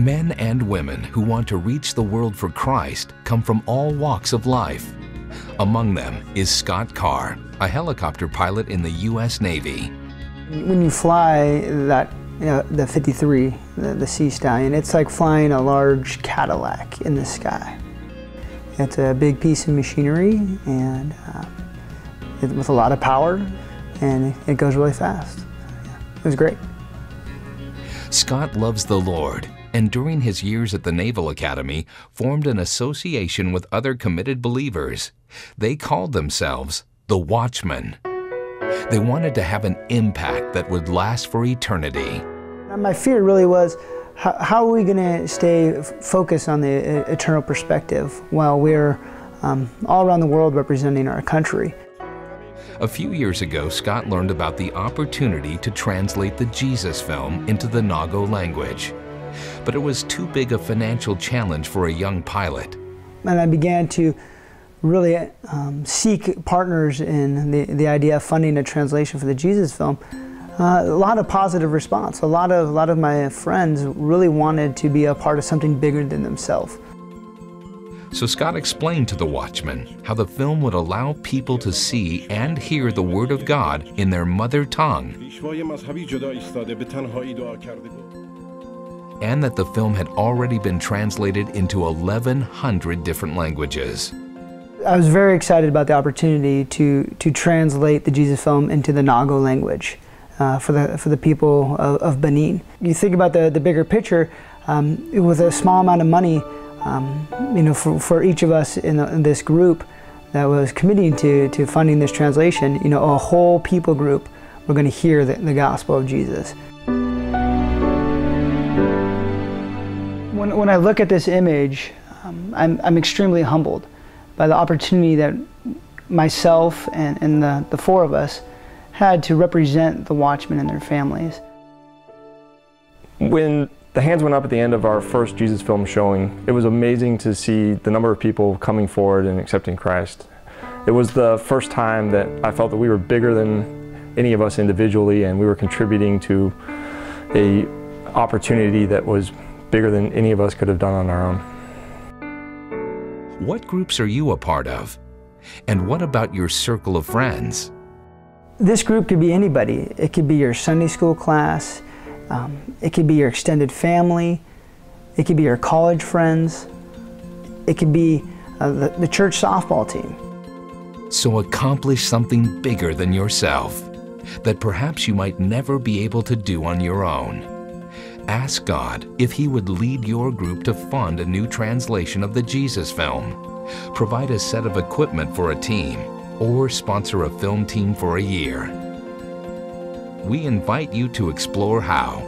Men and women who want to reach the world for Christ come from all walks of life. Among them is Scott Carr, a helicopter pilot in the U.S. Navy. When you fly the 53, the Sea Stallion, it's like flying a large Cadillac in the sky. It's a big piece of machinery and with a lot of power, and it goes really fast. Yeah, it was great. Scott loves the Lord, and during his years at the Naval Academy, formed an association with other committed believers. They called themselves the Watchmen. They wanted to have an impact that would last for eternity. My fear really was, how are we going to stay focused on the eternal perspective while we're all around the world representing our country? A few years ago, Scott learned about the opportunity to translate the Jesus film into the Nago language. But it was too big a financial challenge for a young pilot. And I began to really seek partners in the idea of funding a translation for the Jesus film. A lot of positive response. A lot of my friends really wanted to be a part of something bigger than themselves. So Scott explained to the Watchmen how the film would allow people to see and hear the Word of God in their mother tongue, and that the film had already been translated into 1,100 different languages. I was very excited about the opportunity to translate the Jesus film into the Nago language for the people of Benin. You think about the bigger picture, with a small amount of money, for each of us in this group that was committing to funding this translation, a whole people group were going to hear the gospel of Jesus. When I look at this image, I'm extremely humbled by the opportunity that myself and the four of us had to represent the Watchmen and their families. When the hands went up at the end of our first Jesus film showing, it was amazing to see the number of people coming forward and accepting Christ. It was the first time that I felt that we were bigger than any of us individually, and we were contributing to an opportunity that was bigger than any of us could have done on our own. What groups are you a part of? And what about your circle of friends? This group could be anybody. It could be your Sunday school class, it could be your extended family, it could be your college friends, it could be the church softball team. So accomplish something bigger than yourself that perhaps you might never be able to do on your own. Ask God if He would lead your group to fund a new translation of the Jesus film, provide a set of equipment for a team, or sponsor a film team for a year. We invite you to explore how.